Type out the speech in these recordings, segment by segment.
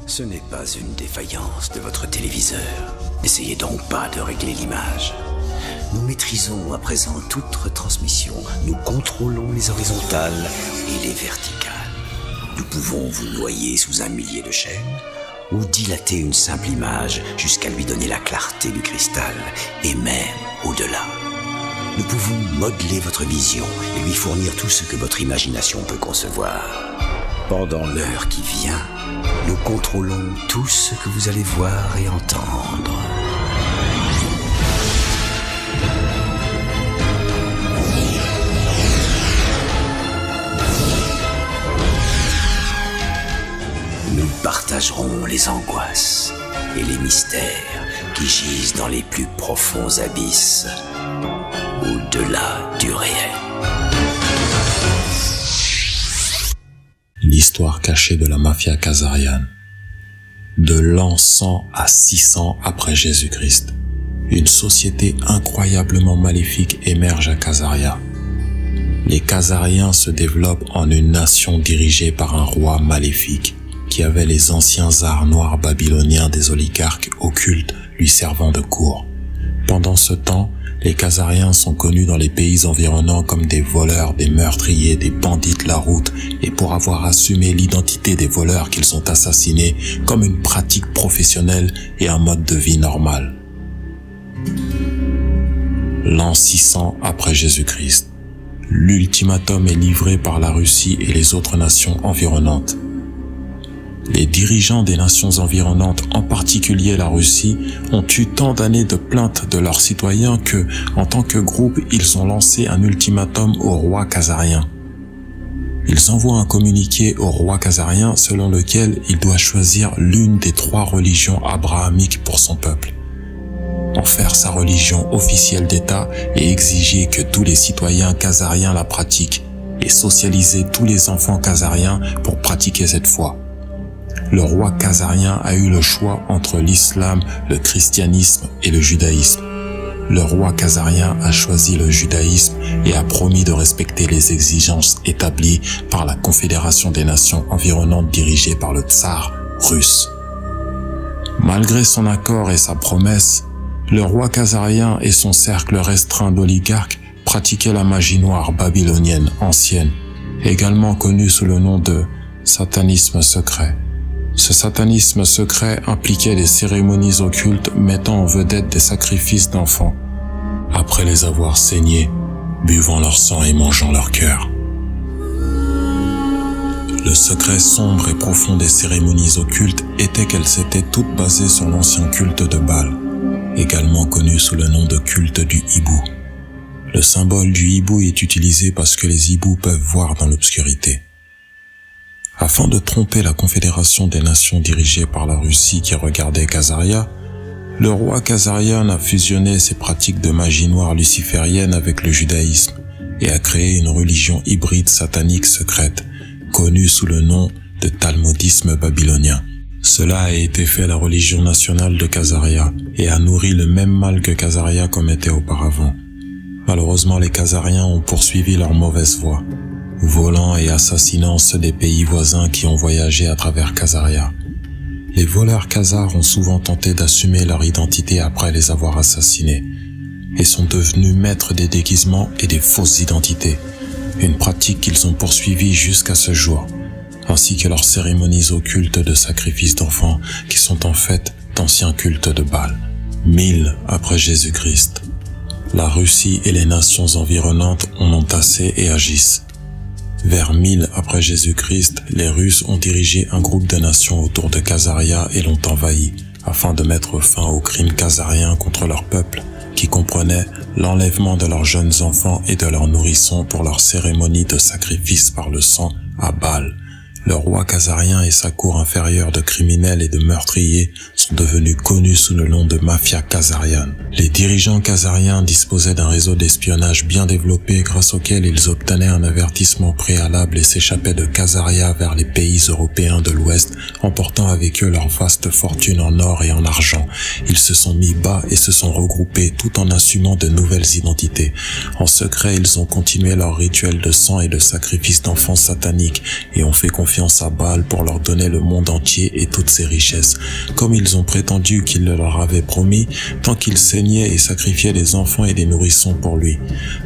Ce n'est pas une défaillance de votre téléviseur. N'essayez donc pas de régler l'image. Nous maîtrisons à présent toute retransmission. Nous contrôlons les horizontales et les verticales. Nous pouvons vous noyer sous un millier de chaînes ou dilater une simple image jusqu'à lui donner la clarté du cristal et même au-delà. Nous pouvons modeler votre vision et lui fournir tout ce que votre imagination peut concevoir. Pendant l'heure qui vient, nous contrôlons tout ce que vous allez voir et entendre. Nous partagerons les angoisses et les mystères qui gisent dans les plus profonds abysses, au-delà du réel. L'histoire cachée de la mafia khazariane. De l'an 100 à 600 après Jésus-Christ, une société incroyablement maléfique émerge à Khazaria. Les Khazariens se développent en une nation dirigée par un roi maléfique qui avait les anciens arts noirs babyloniens des oligarques occultes lui servant de cour. Pendant ce temps, les Khazariens sont connus dans les pays environnants comme des voleurs, des meurtriers, des bandits de la route et pour avoir assumé l'identité des voleurs qu'ils ont assassinés comme une pratique professionnelle et un mode de vie normal. L'an 600 après Jésus-Christ, l'ultimatum est livré par la Russie et les autres nations environnantes. Les dirigeants des nations environnantes, en particulier la Russie, ont eu tant d'années de plaintes de leurs citoyens que, en tant que groupe, ils ont lancé un ultimatum au roi khazarien. Ils envoient un communiqué au roi khazarien selon lequel il doit choisir l'une des 3 religions abrahamiques pour son peuple, en faire sa religion officielle d'État et exiger que tous les citoyens khazariens la pratiquent et socialiser tous les enfants khazariens pour pratiquer cette foi. Le roi khazarien a eu le choix entre l'islam, le christianisme et le judaïsme. Le roi khazarien a choisi le judaïsme et a promis de respecter les exigences établies par la Confédération des Nations environnantes dirigée par le tsar russe. Malgré son accord et sa promesse, le roi khazarien et son cercle restreint d'oligarques pratiquaient la magie noire babylonienne ancienne, également connue sous le nom de satanisme secret. Ce satanisme secret impliquait des cérémonies occultes mettant en vedette des sacrifices d'enfants, après les avoir saignés, buvant leur sang et mangeant leur cœur. Le secret sombre et profond des cérémonies occultes était qu'elles étaient toutes basées sur l'ancien culte de Baal, également connu sous le nom de culte du hibou. Le symbole du hibou est utilisé parce que les hiboux peuvent voir dans l'obscurité. Afin de tromper la Confédération des Nations dirigée par la Russie qui regardait Khazaria, le roi khazarien a fusionné ses pratiques de magie noire luciférienne avec le judaïsme et a créé une religion hybride satanique secrète, connue sous le nom de talmudisme babylonien. Cela a été fait la religion nationale de Khazaria et a nourri le même mal que Khazaria commettait auparavant. Malheureusement, les Khazariens ont poursuivi leur mauvaise voie, volant et assassinant ceux des pays voisins qui ont voyagé à travers Khazaria. Les voleurs khazars ont souvent tenté d'assumer leur identité après les avoir assassinés et sont devenus maîtres des déguisements et des fausses identités, une pratique qu'ils ont poursuivie jusqu'à ce jour, ainsi que leurs cérémonies occultes de sacrifice d'enfants qui sont en fait d'anciens cultes de Baal. 1000 après Jésus-Christ, la Russie et les nations environnantes en ont assez et agissent. Vers 1000 après Jésus-Christ, les Russes ont dirigé un groupe de nations autour de Khazaria et l'ont envahi, afin de mettre fin aux crimes khazariens contre leur peuple, qui comprenait l'enlèvement de leurs jeunes enfants et de leurs nourrissons pour leur cérémonie de sacrifice par le sang à Baal. Le roi khazarien et sa cour inférieure de criminels et de meurtriers sont devenus connus sous le nom de mafia khazariane. Les dirigeants khazariens disposaient d'un réseau d'espionnage bien développé grâce auquel ils obtenaient un avertissement préalable et s'échappaient de Khazaria vers les pays européens de l'Ouest, emportant avec eux leur vaste fortune en or et en argent. Ils se sont mis bas et se sont regroupés tout en assumant de nouvelles identités. En secret, ils ont continué leur rituel de sang et de sacrifice d'enfants sataniques et ont fait confiance confiance à Bâle pour leur donner le monde entier et toutes ses richesses, comme ils ont prétendu qu'il le leur avait promis, tant qu'il saignait et sacrifiait des enfants et des nourrissons pour lui.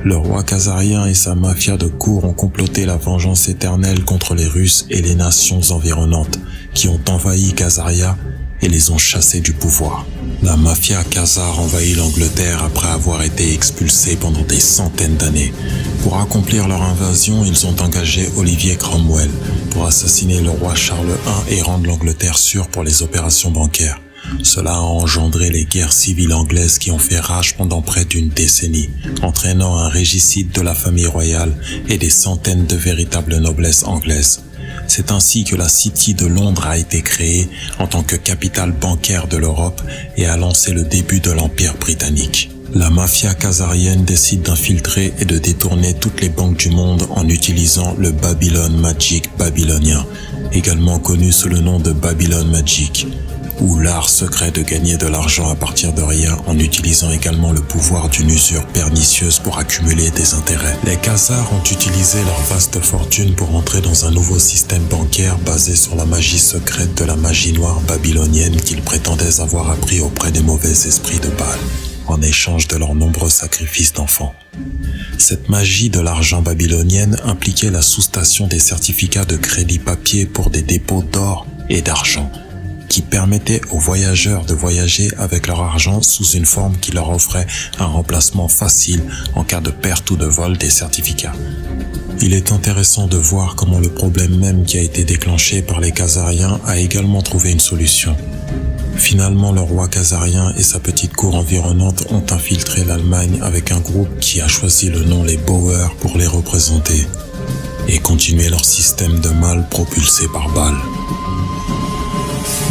Le roi khazarien et sa mafia de cour ont comploté la vengeance éternelle contre les Russes et les nations environnantes, qui ont envahi Khazaria et les ont chassés du pouvoir. La mafia khazare envahit l'Angleterre après avoir été expulsée pendant des centaines d'années. Pour accomplir leur invasion, ils ont engagé Olivier Cromwell pour assassiner le roi Charles I et rendre l'Angleterre sûre pour les opérations bancaires. Cela a engendré les guerres civiles anglaises qui ont fait rage pendant près d'une décennie, entraînant un régicide de la famille royale et des centaines de véritables noblesses anglaises. C'est ainsi que la City de Londres a été créée en tant que capitale bancaire de l'Europe et a lancé le début de l'Empire britannique. La mafia khazarienne décide d'infiltrer et de détourner toutes les banques du monde en utilisant le Babylon Magic babylonien, également connu sous le nom de Babylon Magic, ou l'art secret de gagner de l'argent à partir de rien en utilisant également le pouvoir d'une usure pernicieuse pour accumuler des intérêts. Les Khazars ont utilisé leur vaste fortune pour entrer dans un nouveau système bancaire basé sur la magie secrète de la magie noire babylonienne qu'ils prétendaient avoir appris auprès des mauvais esprits de Bâle, en échange de leurs nombreux sacrifices d'enfants. Cette magie de l'argent babylonienne impliquait la soustation des certificats de crédit papier pour des dépôts d'or et d'argent, qui permettait aux voyageurs de voyager avec leur argent sous une forme qui leur offrait un remplacement facile en cas de perte ou de vol des certificats. Il est intéressant de voir comment le problème même qui a été déclenché par les Khazariens a également trouvé une solution. Finalement, le roi khazarien et sa petite cour environnante ont infiltré l'Allemagne avec un groupe qui a choisi le nom les Boers pour les représenter et continuer leur système de mal propulsé par Bâle.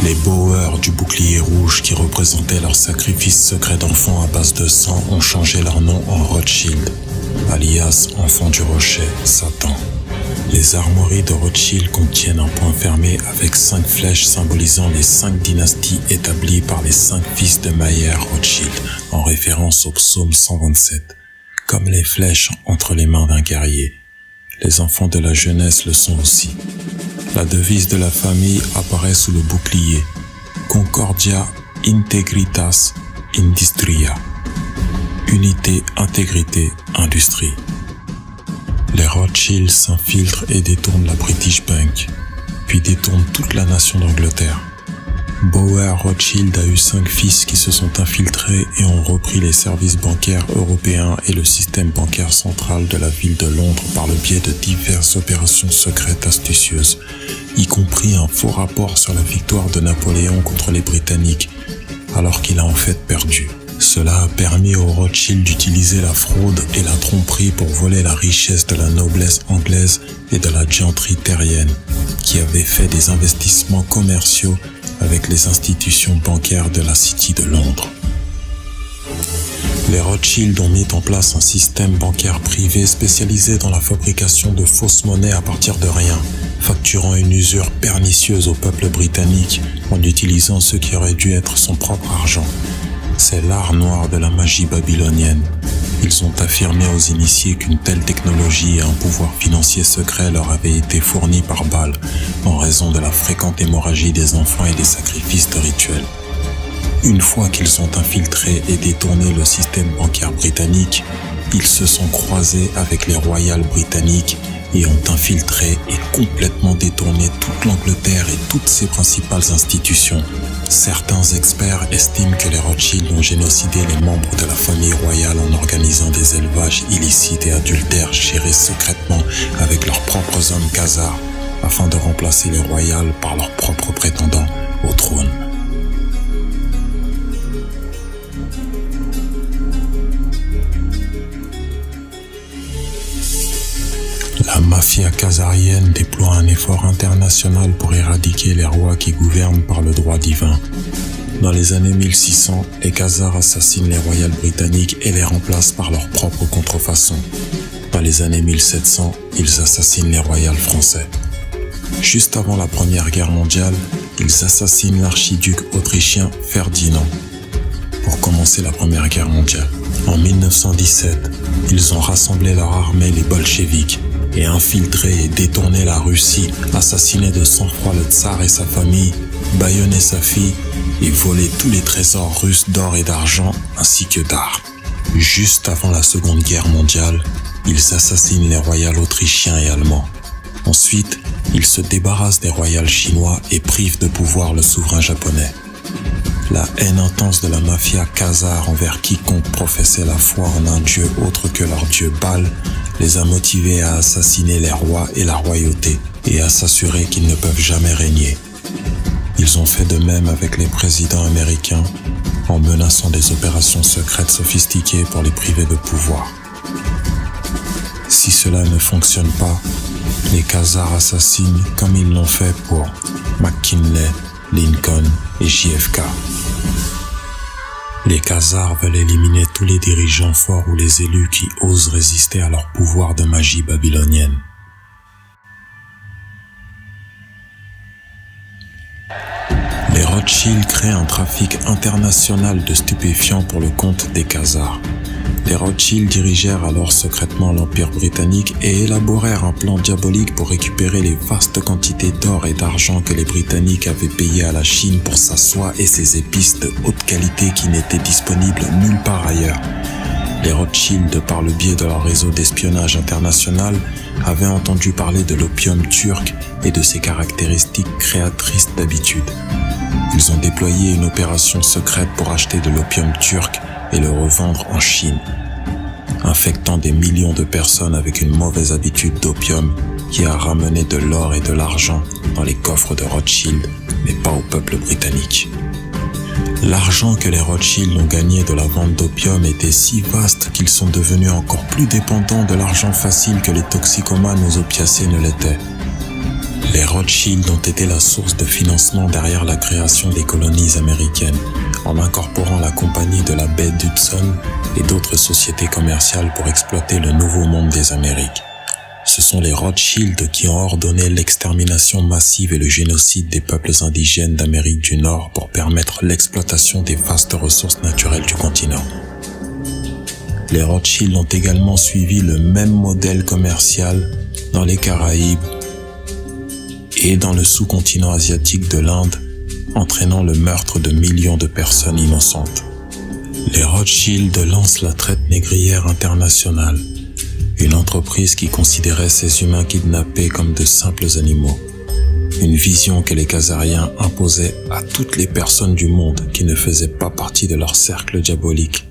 Les Boers du bouclier rouge qui représentaient leur sacrifice secret d'enfants à base de sang ont changé leur nom en Rothschild, alias enfant du rocher, Satan. Les armoiries de Rothschild contiennent un point fermé avec 5 flèches symbolisant les 5 dynasties établies par les 5 fils de Mayer Rothschild, en référence au psaume 127. Comme les flèches entre les mains d'un guerrier, les enfants de la jeunesse le sont aussi. La devise de la famille apparaît sous le bouclier. Concordia Integritas Industria. Unité, intégrité, industrie. Les Rothschild s'infiltrent et détournent la British Bank, puis détournent toute la nation d'Angleterre. Boer Rothschild a eu 5 fils qui se sont infiltrés et ont repris les services bancaires européens et le système bancaire central de la ville de Londres par le biais de diverses opérations secrètes astucieuses, y compris un faux rapport sur la victoire de Napoléon contre les Britanniques, alors qu'il a en fait perdu. Cela a permis aux Rothschild d'utiliser la fraude et la tromperie pour voler la richesse de la noblesse anglaise et de la gentry terrienne, qui avait fait des investissements commerciaux avec les institutions bancaires de la City de Londres. Les Rothschild ont mis en place un système bancaire privé spécialisé dans la fabrication de fausses monnaies à partir de rien, facturant une usure pernicieuse au peuple britannique en utilisant ce qui aurait dû être son propre argent. C'est l'art noir de la magie babylonienne. Ils ont affirmé aux initiés qu'une telle technologie et un pouvoir financier secret leur avaient été fournis par Bâle en raison de la fréquente hémorragie des enfants et des sacrifices de rituels. Une fois qu'ils ont infiltré et détourné le système bancaire britannique, ils se sont croisés avec les royales britanniques et ont infiltré et complètement détourné toute l'Angleterre et toutes ses principales institutions. Certains experts estiment que les Rothschild ont génocidé les membres de la famille royale en organisant des élevages illicites et adultères gérés secrètement avec leurs propres hommes khazars afin de remplacer les royales par leurs propres prétendants au trône. La mafia khazarienne déploie un effort international pour éradiquer les rois qui gouvernent par le droit divin. Dans les années 1600, les Khazars assassinent les royales britanniques et les remplacent par leur propre contrefaçon. Dans les années 1700, ils assassinent les royales français. Juste avant la Première Guerre mondiale, ils assassinent l'archiduc autrichien Ferdinand pour commencer la Première Guerre mondiale. En 1917, ils ont rassemblé leur armée, les bolcheviks, et infiltrer et détourner la Russie, assassiner de sang-froid le tsar et sa famille, bâillonner sa fille et voler tous les trésors russes d'or et d'argent ainsi que d'armes. Juste avant la Seconde Guerre mondiale, ils assassinent les royals autrichiens et allemands. Ensuite, ils se débarrassent des royals chinois et privent de pouvoir le souverain japonais. La haine intense de la mafia khazare envers quiconque professait la foi en un dieu autre que leur dieu Baal les a motivés à assassiner les rois et la royauté et à s'assurer qu'ils ne peuvent jamais régner. Ils ont fait de même avec les présidents américains en menaçant des opérations secrètes sophistiquées pour les priver de pouvoir. Si cela ne fonctionne pas, les Khazars assassinent comme ils l'ont fait pour McKinley, Lincoln et JFK. Les Khazars veulent éliminer tous les dirigeants forts ou les élus qui osent résister à leur pouvoir de magie babylonienne. Les Rothschild créent un trafic international de stupéfiants pour le compte des Khazars. Les Rothschild dirigèrent alors secrètement l'Empire britannique et élaborèrent un plan diabolique pour récupérer les vastes quantités d'or et d'argent que les Britanniques avaient payées à la Chine pour sa soie et ses épices de haute qualité qui n'étaient disponibles nulle part ailleurs. Les Rothschild, par le biais de leur réseau d'espionnage international, avaient entendu parler de l'opium turc et de ses caractéristiques créatrices d'habitude. Ils ont déployé une opération secrète pour acheter de l'opium turc et le revendre en Chine, infectant des millions de personnes avec une mauvaise habitude d'opium qui a ramené de l'or et de l'argent dans les coffres de Rothschild, mais pas au peuple britannique. L'argent que les Rothschild ont gagné de la vente d'opium était si vaste qu'ils sont devenus encore plus dépendants de l'argent facile que les toxicomanes aux opiacés ne l'étaient. Les Rothschild ont été la source de financement derrière la création des colonies américaines, en incorporant la compagnie de la baie d'Hudson et d'autres sociétés commerciales pour exploiter le nouveau monde des Amériques. Ce sont les Rothschild qui ont ordonné l'extermination massive et le génocide des peuples indigènes d'Amérique du Nord pour permettre l'exploitation des vastes ressources naturelles du continent. Les Rothschild ont également suivi le même modèle commercial dans les Caraïbes et dans le sous-continent asiatique de l'Inde, entraînant le meurtre de millions de personnes innocentes. Les Rothschild lancent la traite négrière internationale, une entreprise qui considérait ces humains kidnappés comme de simples animaux. Une vision que les Khazariens imposaient à toutes les personnes du monde qui ne faisaient pas partie de leur cercle diabolique.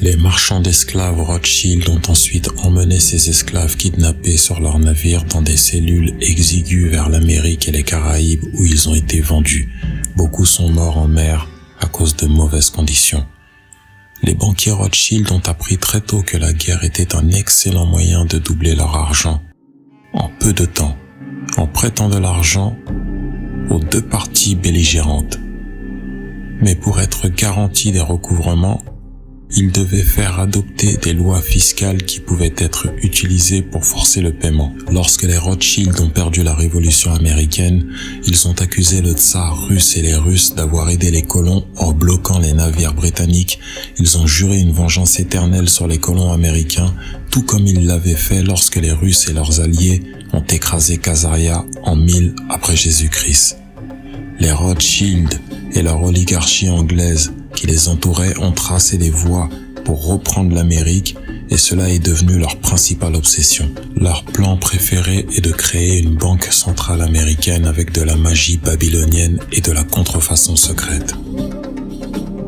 Les marchands d'esclaves Rothschild ont ensuite emmené ces esclaves kidnappés sur leurs navires dans des cellules exiguës vers l'Amérique et les Caraïbes où ils ont été vendus. Beaucoup sont morts en mer à cause de mauvaises conditions. Les banquiers Rothschild ont appris très tôt que la guerre était un excellent moyen de doubler leur argent en peu de temps, en prêtant de l'argent aux deux parties belligérantes. Mais pour être garantis des recouvrements, ils devaient faire adopter des lois fiscales qui pouvaient être utilisées pour forcer le paiement. Lorsque les Rothschild ont perdu la révolution américaine, ils ont accusé le tsar russe et les Russes d'avoir aidé les colons en bloquant les navires britanniques. Ils ont juré une vengeance éternelle sur les colons américains, tout comme ils l'avaient fait lorsque les Russes et leurs alliés ont écrasé Khazaria en 1000 après Jésus-Christ. Les Rothschild et leur oligarchie anglaise qui les entourait ont tracé des voies pour reprendre l'Amérique et cela est devenu leur principale obsession. Leur plan préféré est de créer une banque centrale américaine avec de la magie babylonienne et de la contrefaçon secrète.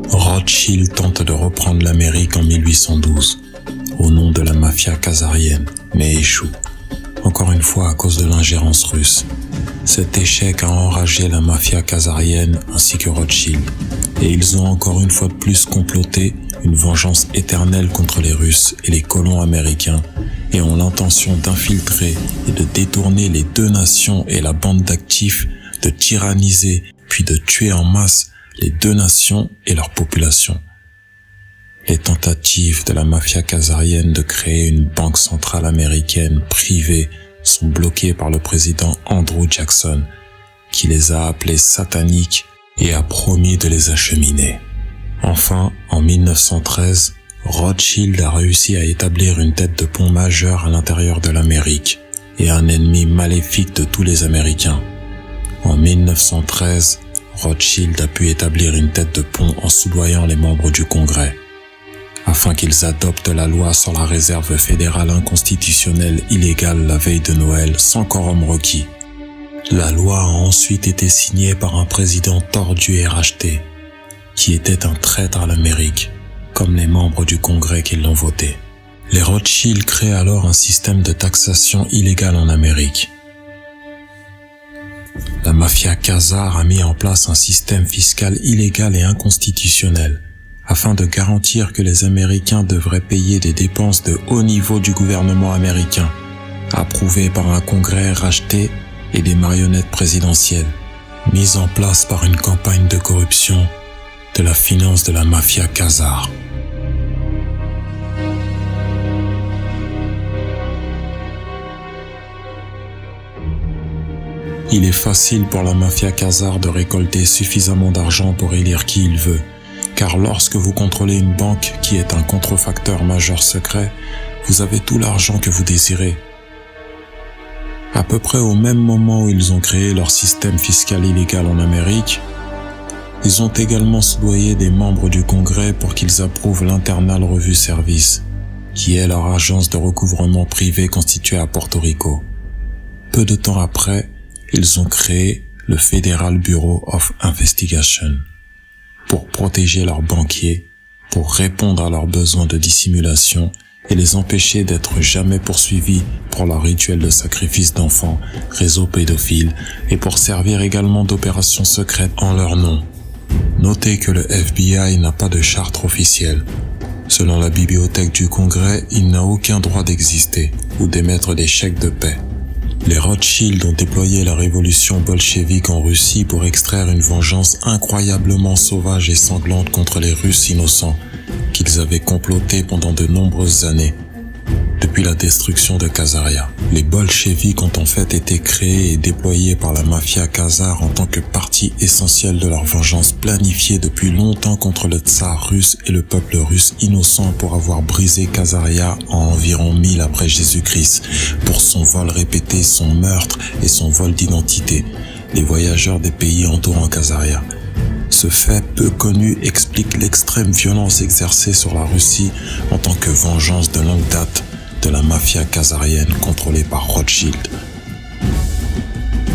Rothschild tente de reprendre l'Amérique en 1812 au nom de la mafia khazarienne, mais échoue. Encore une fois à cause de l'ingérence russe. Cet échec a enragé la mafia khazarienne ainsi que Rothschild, et ils ont encore une fois de plus comploté une vengeance éternelle contre les Russes et les colons américains, et ont l'intention d'infiltrer et de détourner les deux nations et la bande d'actifs, de tyranniser puis de tuer en masse les deux nations et leur population. Les tentatives de la mafia khazarienne de créer une banque centrale américaine privée sont bloquées par le président Andrew Jackson, qui les a appelées sataniques et a promis de les acheminer. Enfin, en 1913, Rothschild a réussi à établir une tête de pont majeure à l'intérieur de l'Amérique et un ennemi maléfique de tous les Américains. En 1913, Rothschild a pu établir une tête de pont en soudoyant les membres du Congrès, afin qu'ils adoptent la loi sur la réserve fédérale inconstitutionnelle illégale la veille de Noël sans quorum requis. La loi a ensuite été signée par un président tordu et racheté, qui était un traître à l'Amérique, comme les membres du Congrès qui l'ont voté. Les Rothschild créent alors un système de taxation illégale en Amérique. La mafia Khazar a mis en place un système fiscal illégal et inconstitutionnel, afin de garantir que les Américains devraient payer des dépenses de haut niveau du gouvernement américain, approuvées par un Congrès racheté et des marionnettes présidentielles, mises en place par une campagne de corruption de la finance de la mafia Khazar. Il est facile pour la mafia Khazar de récolter suffisamment d'argent pour élire qui il veut, car lorsque vous contrôlez une banque qui est un contrefacteur majeur secret, vous avez tout l'argent que vous désirez. À peu près au même moment où ils ont créé leur système fiscal illégal en Amérique, ils ont également soudoyé des membres du Congrès pour qu'ils approuvent l'Internal Review Service, qui est leur agence de recouvrement privé constituée à Porto Rico. Peu de temps après, ils ont créé le Federal Bureau of Investigation pour protéger leurs banquiers, pour répondre à leurs besoins de dissimulation et les empêcher d'être jamais poursuivis pour leur rituel de sacrifice d'enfants, réseau pédophile et pour servir également d'opérations secrètes en leur nom. Notez que le FBI n'a pas de charte officielle. Selon la bibliothèque du Congrès, il n'a aucun droit d'exister ou d'émettre des chèques de paix. Les Rothschild ont déployé la révolution bolchevique en Russie pour extraire une vengeance incroyablement sauvage et sanglante contre les Russes innocents qu'ils avaient complotés pendant de nombreuses années, depuis la destruction de Khazaria. Les bolcheviks ont en fait été créés et déployés par la mafia Khazar en tant que partie essentielle de leur vengeance planifiée depuis longtemps contre le tsar russe et le peuple russe innocent pour avoir brisé Khazaria en environ 1000 après Jésus-Christ, pour son vol répété, son meurtre et son vol d'identité, les voyageurs des pays entourant Khazaria. Ce fait peu connu explique l'extrême violence exercée sur la Russie en tant que vengeance de longue date de la mafia khazarienne contrôlée par Rothschild.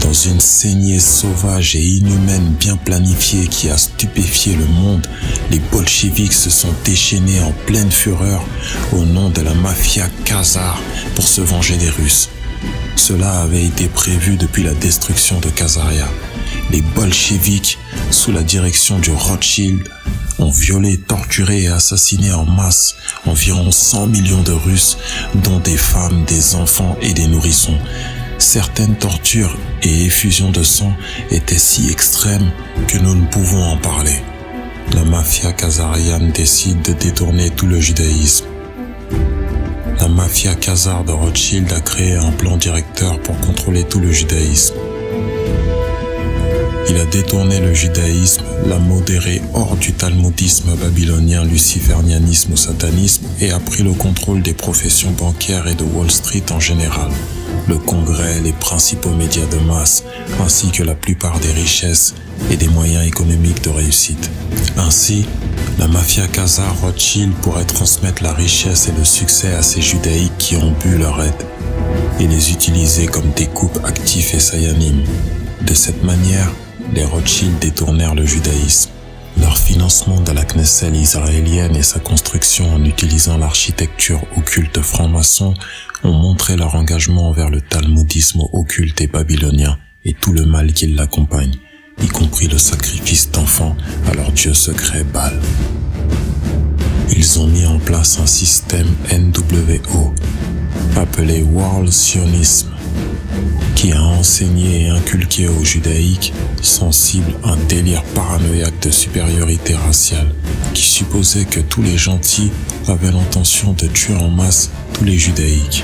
Dans une saignée sauvage et inhumaine bien planifiée qui a stupéfié le monde, les bolcheviks se sont déchaînés en pleine fureur au nom de la mafia Khazar pour se venger des Russes. Cela avait été prévu depuis la destruction de Khazaria. Les bolcheviks, sous la direction du Rothschild, ont violé, torturé et assassiné en masse environ 100 millions de Russes, dont des femmes, des enfants et des nourrissons. Certaines tortures et effusions de sang étaient si extrêmes que nous ne pouvons en parler. La mafia khazarienne décide de détourner tout le judaïsme. La mafia Khazar de Rothschild a créé un plan directeur pour contrôler tout le judaïsme. Il a détourné le judaïsme, l'a modéré hors du talmudisme babylonien, luciférianisme ou satanisme et a pris le contrôle des professions bancaires et de Wall Street en général, le Congrès, les principaux médias de masse, ainsi que la plupart des richesses et des moyens économiques de réussite. Ainsi, la mafia Khazar Rothschild pourrait transmettre la richesse et le succès à ces judaïques qui ont bu leur aide et les utiliser comme découpes actifs et sayanim. De cette manière, les Rothschild détournèrent le judaïsme. Leur financement de la Knesset israélienne et sa construction en utilisant l'architecture occulte franc-maçon ont montré leur engagement envers le talmudisme occulte et babylonien et tout le mal qui l'accompagne, y compris le sacrifice d'enfants à leur dieu secret Baal. Ils ont mis en place un système NWO, appelé World Zionism, qui a enseigné et inculqué aux judaïques sensibles un délire paranoïaque de supériorité raciale qui supposait que tous les gentils avaient l'intention de tuer en masse tous les judaïques.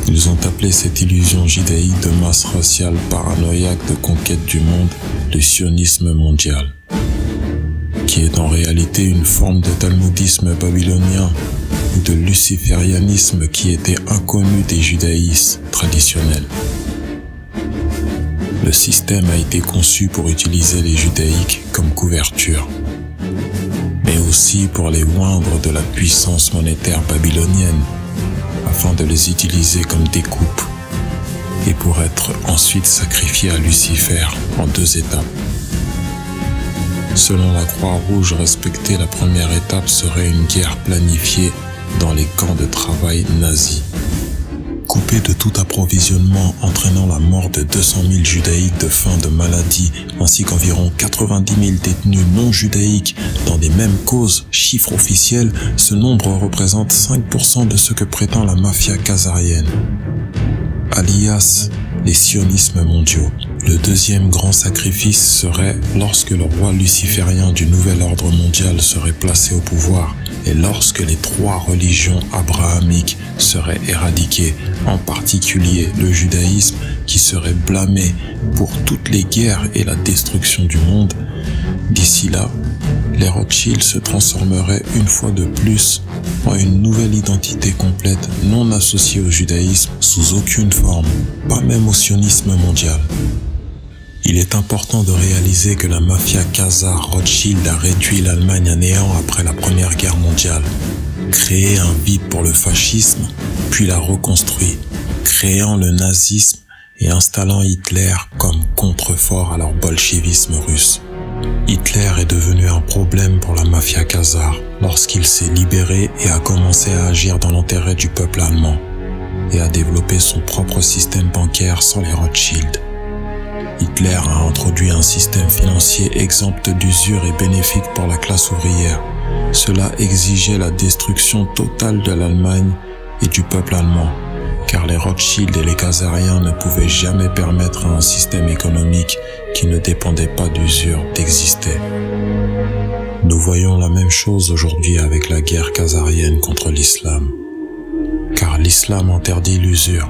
Ils ont appelé cette illusion judaïque de masse raciale paranoïaque de conquête du monde le sionisme mondial. qui est en réalité une forme de talmudisme babylonien ou de luciférianisme qui était inconnu des judaïstes traditionnels. Le système a été conçu pour utiliser les judaïques comme couverture, mais aussi pour les oindre de la puissance monétaire babylonienne, afin de les utiliser comme découpe, et pour être ensuite sacrifiés à Lucifer en 2 étapes. Selon la Croix-Rouge, respecter la première étape serait une guerre planifiée dans les camps de travail nazis. Coupé de tout approvisionnement, entraînant la mort de 200 000 judaïques de faim, de maladie, ainsi qu'environ 90 000 détenus non judaïques dans des mêmes causes, chiffre officiel, ce nombre représente 5% de ce que prétend la mafia khazarienne, alias les sionismes mondiaux. Le deuxième grand sacrifice serait lorsque le roi luciférien du nouvel ordre mondial serait placé au pouvoir et lorsque les 3 religions abrahamiques seraient éradiquées, en particulier le judaïsme qui serait blâmé pour toutes les guerres et la destruction du monde. D'ici là, les Rothschild se transformeraient une fois de plus en une nouvelle identité complète non associée au judaïsme sous aucune forme, pas même au sionisme mondial. Il est important de réaliser que la mafia khazare Rothschild a réduit l'Allemagne à néant après la Première Guerre mondiale, créé un vide pour le fascisme, puis l'a reconstruit, créant le nazisme et installant Hitler comme contrefort à leur bolchevisme russe. Hitler est devenu un problème pour la mafia khazare lorsqu'il s'est libéré et a commencé à agir dans l'intérêt du peuple allemand et a développé son propre système bancaire sans les Rothschild. Hitler a introduit un système financier exempt d'usure et bénéfique pour la classe ouvrière. Cela exigeait la destruction totale de l'Allemagne et du peuple allemand, car les Rothschild et les khazariens ne pouvaient jamais permettre à un système économique qui ne dépendait pas d'usure d'exister. Nous voyons la même chose aujourd'hui avec la guerre khazarienne contre l'islam, car l'islam interdit l'usure.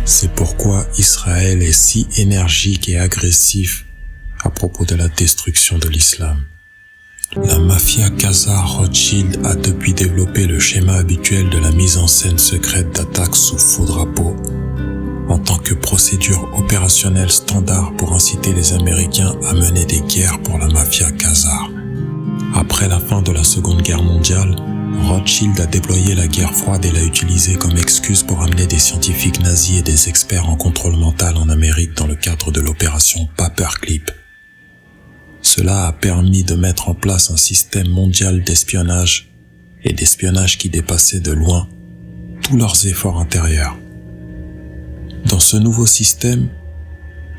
C'est pourquoi Israël est si énergique et agressif à propos de la destruction de l'islam. La mafia khazare Rothschild a depuis développé le schéma habituel de la mise en scène secrète d'attaques sous faux drapeau, en tant que procédure opérationnelle standard pour inciter les Américains à mener des guerres pour la mafia khazare. Après la fin de la Seconde Guerre mondiale, Rothschild a déployé la guerre froide et l'a utilisée comme excuse pour amener des scientifiques nazis et des experts en contrôle mental en Amérique dans le cadre de l'opération Paperclip. Cela a permis de mettre en place un système mondial d'espionnage et d'espionnage qui dépassait de loin tous leurs efforts intérieurs. Dans ce nouveau système,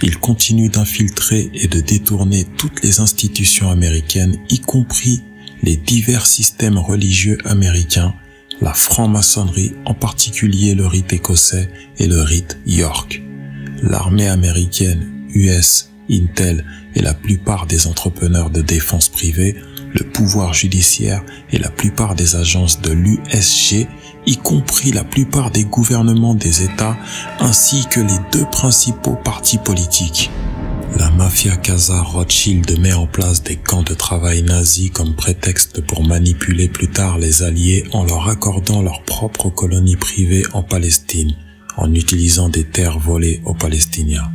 ils continuent d'infiltrer et de détourner toutes les institutions américaines, y compris les divers systèmes religieux américains, la franc-maçonnerie, en particulier le rite écossais et le rite York, l'armée américaine, US, Intel et la plupart des entrepreneurs de défense privée, le pouvoir judiciaire et la plupart des agences de l'USG, y compris la plupart des gouvernements des États, ainsi que les 2 principaux partis politiques. La mafia khazare Rothschild met en place des camps de travail nazis comme prétexte pour manipuler plus tard les alliés en leur accordant leur propre colonie privée en Palestine, en utilisant des terres volées aux Palestiniens.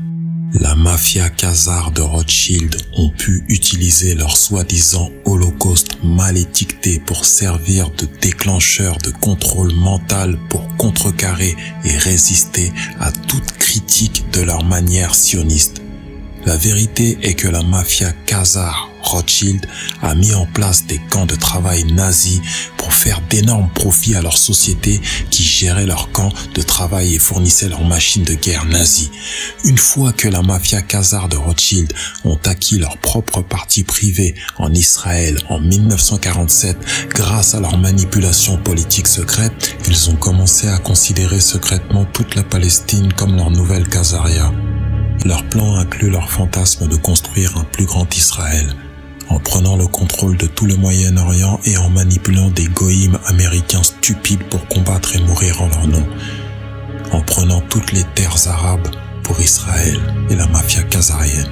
La mafia khazare de Rothschild ont pu utiliser leur soi-disant holocauste mal étiqueté pour servir de déclencheur de contrôle mental pour contrecarrer et résister à toute critique de leur manière sioniste. La vérité est que la mafia khazare Rothschild a mis en place des camps de travail nazis pour faire d'énormes profits à leur société qui gérait leurs camps de travail et fournissait leurs machines de guerre nazies. Une fois que la mafia khazare de Rothschild ont acquis leur propre parti privé en Israël en 1947 grâce à leur manipulation politique secrète, ils ont commencé à considérer secrètement toute la Palestine comme leur nouvelle Khazaria. Leur plan inclut leur fantasme de construire un plus grand Israël, en prenant le contrôle de tout le Moyen-Orient et en manipulant des goïms américains stupides pour combattre et mourir en leur nom, en prenant toutes les terres arabes pour Israël et la mafia khazarienne.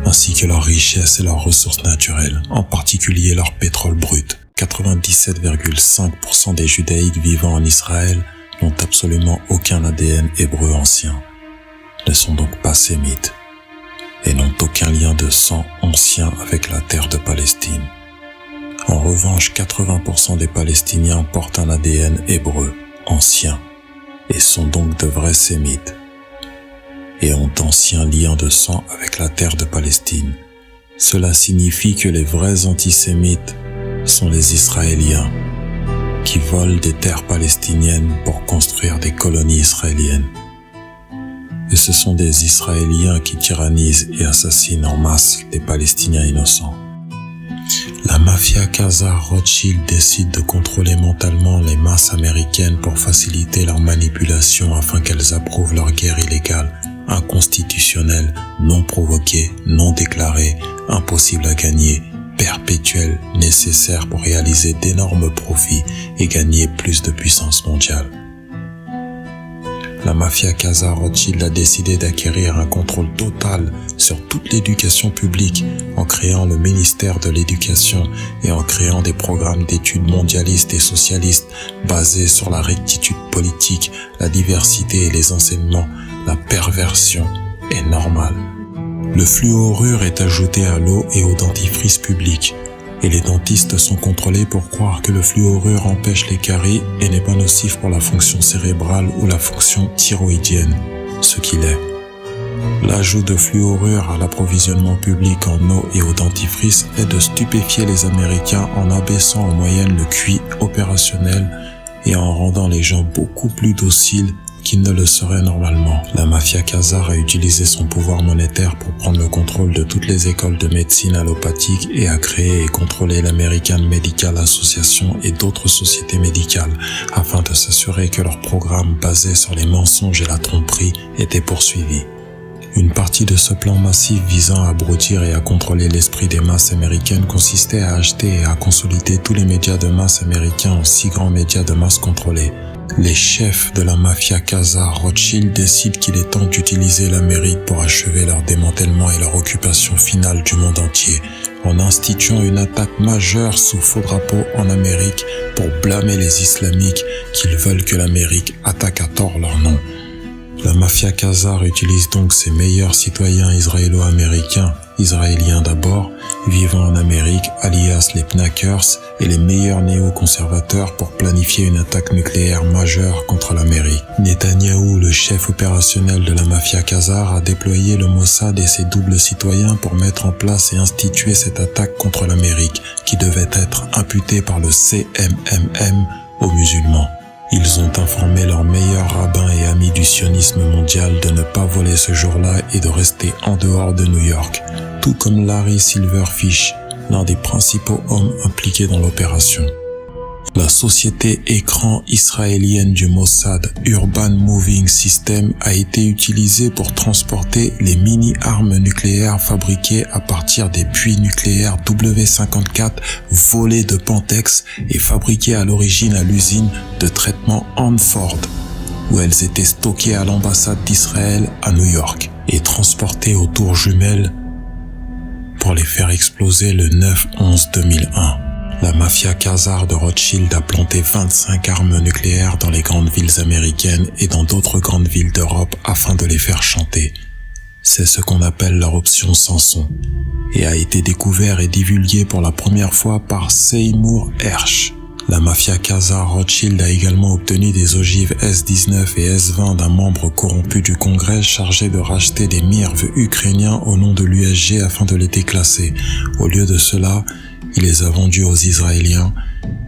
ainsi que leurs richesses et leurs ressources naturelles, en particulier leur pétrole brut. 97,5% des judaïques vivant en Israël n'ont absolument aucun ADN hébreu ancien, ne sont donc pas sémites, et n'ont aucun lien de sang ancien avec la terre de Palestine. En revanche, 80% des Palestiniens portent un ADN hébreu ancien, et sont donc de vrais sémites, et ont d'anciens liens de sang avec la terre de Palestine. Cela signifie que les vrais antisémites sont les Israéliens, qui volent des terres palestiniennes pour construire des colonies israéliennes. Et ce sont des Israéliens qui tyrannisent et assassinent en masse des Palestiniens innocents. La mafia Khazar Rothschild décide de contrôler mentalement les masses américaines pour faciliter leur manipulation afin qu'elles approuvent leur guerre illégale, inconstitutionnelle, non provoquée, non déclarée, impossible à gagner, perpétuelle, nécessaire pour réaliser d'énormes profits et gagner plus de puissance mondiale. La mafia Khazar Rothschild a décidé d'acquérir un contrôle total sur toute l'éducation publique en créant le ministère de l'Éducation et en créant des programmes d'études mondialistes et socialistes basés sur la rectitude politique, la diversité et les enseignements. La perversion est normale. Le fluorure est ajouté à l'eau et au dentifrice public. Et les dentistes sont contrôlés pour croire que le fluorure empêche les caries et n'est pas nocif pour la fonction cérébrale ou la fonction thyroïdienne, ce qu'il est. L'ajout de fluorure à l'approvisionnement public en eau et au dentifrice est de stupéfier les Américains en abaissant en moyenne le QI opérationnel et en rendant les gens beaucoup plus dociles qu'ils ne le seraient normalement. La mafia Khazar a utilisé son pouvoir monétaire pour prendre le contrôle de toutes les écoles de médecine allopathique et a créé et contrôlé l'American Medical Association et d'autres sociétés médicales afin de s'assurer que leurs programmes basés sur les mensonges et la tromperie étaient poursuivis. Une partie de ce plan massif visant à abrutir et à contrôler l'esprit des masses américaines consistait à acheter et à consolider tous les médias de masse américains en 6 grands médias de masse contrôlés. Les chefs de la mafia Khazar Rothschild décident qu'il est temps d'utiliser l'Amérique pour achever leur démantèlement et leur occupation finale du monde entier, en instituant une attaque majeure sous faux drapeau en Amérique pour blâmer les islamiques qu'ils veulent que l'Amérique attaque à tort leur nom. La mafia Khazar utilise donc ses meilleurs citoyens israélo-américains, israéliens d'abord, vivant en Amérique, alias les Pnackers, et les meilleurs néoconservateurs pour planifier une attaque nucléaire majeure contre l'Amérique. Netanyahou, le chef opérationnel de la mafia Khazar, a déployé le Mossad et ses doubles citoyens pour mettre en place et instituer cette attaque contre l'Amérique, qui devait être imputée par le CMMM aux musulmans. Ils ont informé leurs meilleurs rabbins et amis du sionisme mondial de ne pas voler ce jour-là et de rester en dehors de New York, tout comme Larry Silverfish, l'un des principaux hommes impliqués dans l'opération. La société écran israélienne du Mossad, Urban Moving System, a été utilisée pour transporter les mini-armes nucléaires fabriquées à partir des puits nucléaires W54 volés de Pantex et fabriquées à l'origine à l'usine de traitement Hanford, où elles étaient stockées à l'ambassade d'Israël à New York et transportées aux tours jumelles pour les faire exploser le 9/11/2001. La mafia Khazar de Rothschild a planté 25 armes nucléaires dans les grandes villes américaines et dans d'autres grandes villes d'Europe afin de les faire chanter. C'est ce qu'on appelle leur option Samson et a été découvert et divulgué pour la première fois par Seymour Hersh. La mafia Khazar Rothschild a également obtenu des ogives S-19 et S-20 d'un membre corrompu du Congrès chargé de racheter des MIRV ukrainiens au nom de l'USG afin de les déclasser. Au lieu de cela, il les a vendus aux Israéliens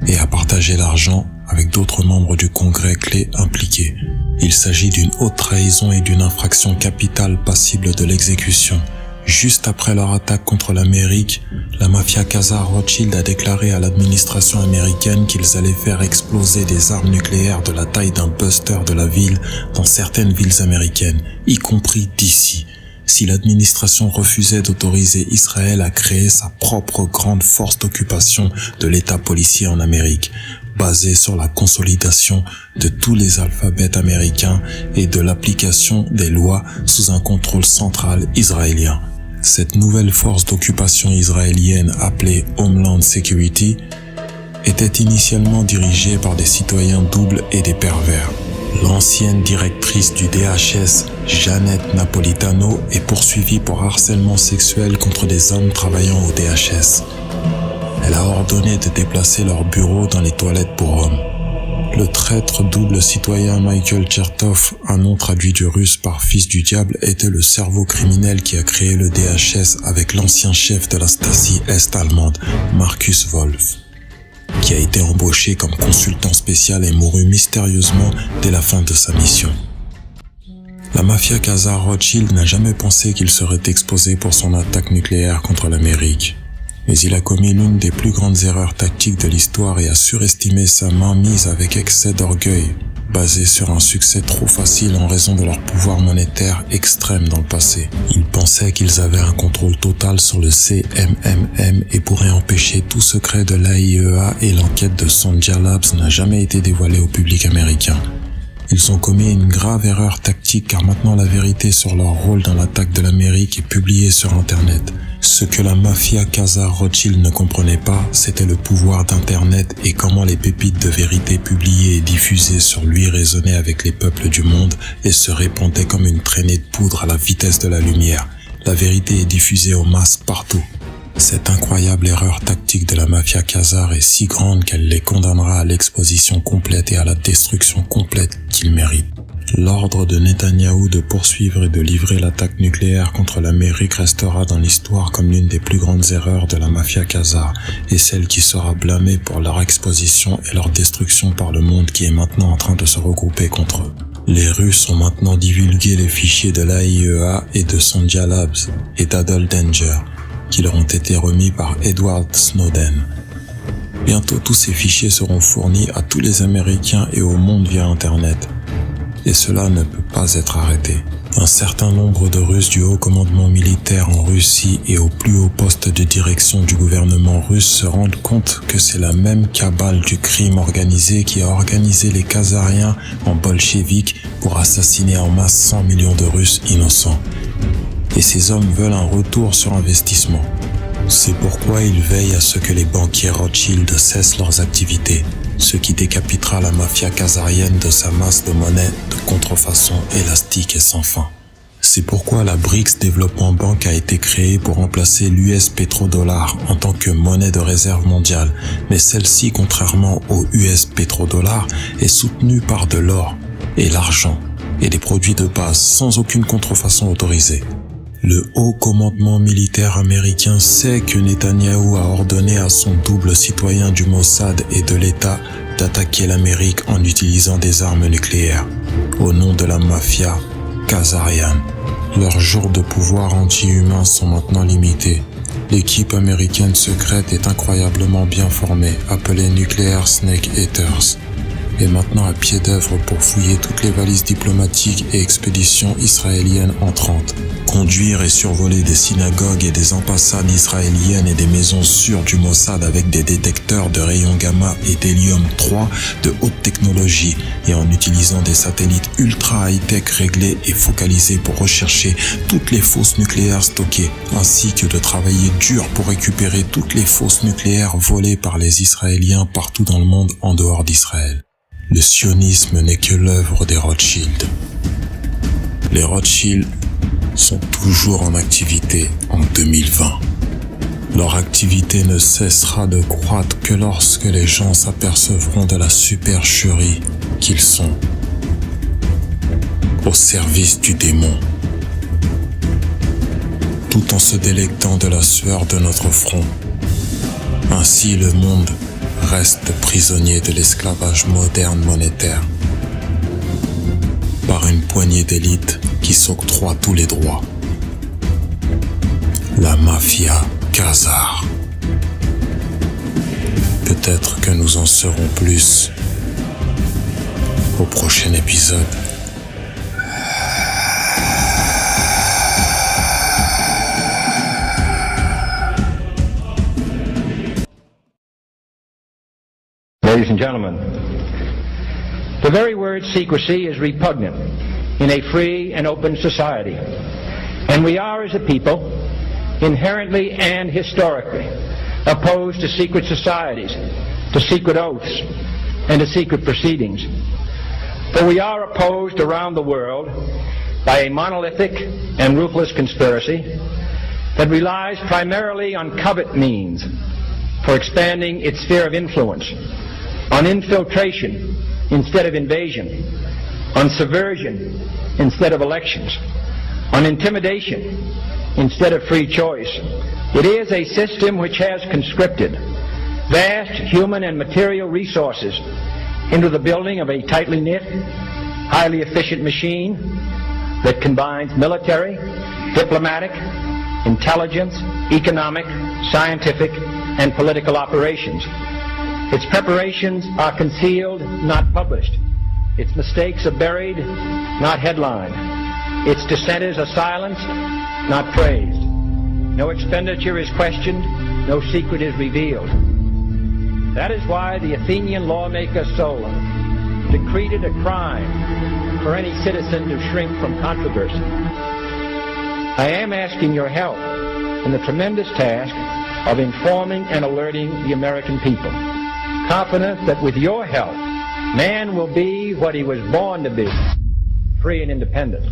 et a partagé l'argent avec d'autres membres du Congrès clés impliqués. Il s'agit d'une haute trahison et d'une infraction capitale passible de l'exécution. Juste après leur attaque contre l'Amérique, la mafia Khazar Rothschild a déclaré à l'administration américaine qu'ils allaient faire exploser des armes nucléaires de la taille d'un buster de la ville dans certaines villes américaines, y compris d'ici, si l'administration refusait d'autoriser Israël à créer sa propre grande force d'occupation de l'État policier en Amérique, basée sur la consolidation de tous les alphabets américains et de l'application des lois sous un contrôle central israélien. Cette nouvelle force d'occupation israélienne appelée Homeland Security était initialement dirigée par des citoyens doubles et des pervers. L'ancienne directrice du DHS, Jeannette Napolitano, est poursuivie pour harcèlement sexuel contre des hommes travaillant au DHS. Elle a ordonné de déplacer leur bureau dans les toilettes pour hommes. Le traître double citoyen Michael Chertoff, un nom traduit du russe par fils du diable, était le cerveau criminel qui a créé le DHS avec l'ancien chef de la Stasi est-allemande, Markus Wolf, qui a été embauché comme consultant spécial et mourut mystérieusement dès la fin de sa mission. La mafia Khazar Rothschild n'a jamais pensé qu'il serait exposé pour son attaque nucléaire contre l'Amérique. Mais il a commis l'une des plus grandes erreurs tactiques de l'histoire et a surestimé sa mainmise avec excès d'orgueil, basé sur un succès trop facile en raison de leur pouvoir monétaire extrême dans le passé. Ils pensaient qu'ils avaient un contrôle total sur le CMMM et pourraient empêcher tout secret de l'AIEA, et l'enquête de Sandia Labs n'a jamais été dévoilée au public américain. Ils ont commis une grave erreur tactique car maintenant la vérité sur leur rôle dans l'attaque de l'Amérique est publiée sur Internet. Ce que la mafia Khazar Rothschild ne comprenait pas, c'était le pouvoir d'Internet et comment les pépites de vérité publiées et diffusées sur lui résonnaient avec les peuples du monde et se répandaient comme une traînée de poudre à la vitesse de la lumière. La vérité est diffusée aux masses partout. Cette incroyable erreur tactique de la mafia Khazar est si grande qu'elle les condamnera à l'exposition complète et à la destruction complète qu'ils méritent. L'ordre de Netanyahou de poursuivre et de livrer l'attaque nucléaire contre l'Amérique restera dans l'histoire comme l'une des plus grandes erreurs de la mafia Khazar et celle qui sera blâmée pour leur exposition et leur destruction par le monde qui est maintenant en train de se regrouper contre eux. Les Russes ont maintenant divulgué les fichiers de l'AIEA et de Sandia Labs et d'Adol Danger qui leur ont été remis par Edward Snowden. Bientôt tous ces fichiers seront fournis à tous les Américains et au monde via Internet. Et cela ne peut pas être arrêté. Un certain nombre de Russes du haut commandement militaire en Russie et au plus haut poste de direction du gouvernement russe se rendent compte que c'est la même cabale du crime organisé qui a organisé les Khazariens en bolcheviks pour assassiner en masse 100 millions de Russes innocents. Et ces hommes veulent un retour sur investissement. C'est pourquoi ils veillent à ce que les banquiers Rothschild cessent leurs activités, ce qui décapitera la mafia khazarienne de sa masse de monnaie de contrefaçon élastique et sans fin. C'est pourquoi la BRICS Development Bank a été créée pour remplacer l'US pétrodollar en tant que monnaie de réserve mondiale, mais celle-ci, contrairement au US pétrodollar, est soutenue par de l'or et l'argent et des produits de base sans aucune contrefaçon autorisée. Le haut commandement militaire américain sait que Netanyahou a ordonné à son double citoyen du Mossad et de l'État d'attaquer l'Amérique en utilisant des armes nucléaires, au nom de la mafia khazarienne. Leurs jours de pouvoir anti-humain sont maintenant limités. L'équipe américaine secrète est incroyablement bien formée, appelée Nuclear Snake Eaters, est maintenant à pied d'œuvre pour fouiller toutes les valises diplomatiques et expéditions israéliennes entrantes, conduire et survoler des synagogues et des ambassades israéliennes et des maisons sûres du Mossad avec des détecteurs de rayons gamma et d'hélium-3 de haute technologie et en utilisant des satellites ultra high-tech réglés et focalisés pour rechercher toutes les fausses nucléaires stockées, ainsi que de travailler dur pour récupérer toutes les fausses nucléaires volées par les Israéliens partout dans le monde en dehors d'Israël. Le sionisme n'est que l'œuvre des Rothschild. Les Rothschild sont toujours en activité en 2020. Leur activité ne cessera de croître que lorsque les gens s'apercevront de la supercherie qu'ils sont, au service du démon, tout en se délectant de la sueur de notre front. Ainsi le monde reste prisonnier de l'esclavage moderne monétaire par une poignée d'élites qui s'octroient tous les droits. La mafia Khazar. Peut-être que nous en saurons plus au prochain épisode. Ladies and gentlemen, the very word secrecy is repugnant in a free and open society. And we are, as a people, inherently and historically opposed to secret societies, to secret oaths, and to secret proceedings. For we are opposed around the world by a monolithic and ruthless conspiracy that relies primarily on covert means for expanding its sphere of influence, on infiltration instead of invasion, on subversion instead of elections, on intimidation instead of free choice. It is a system which has conscripted vast human and material resources into the building of a tightly knit, highly efficient machine that combines military, diplomatic, intelligence, economic, scientific, and political operations. Its preparations are concealed, not published. Its mistakes are buried, not headlined. Its dissenters are silenced, not praised. No expenditure is questioned, no secret is revealed. That is why the Athenian lawmaker Solon decreed it a crime for any citizen to shrink from controversy. I am asking your help in the tremendous task of informing and alerting the American people, confident that with your help, man will be what he was born to be, free and independent.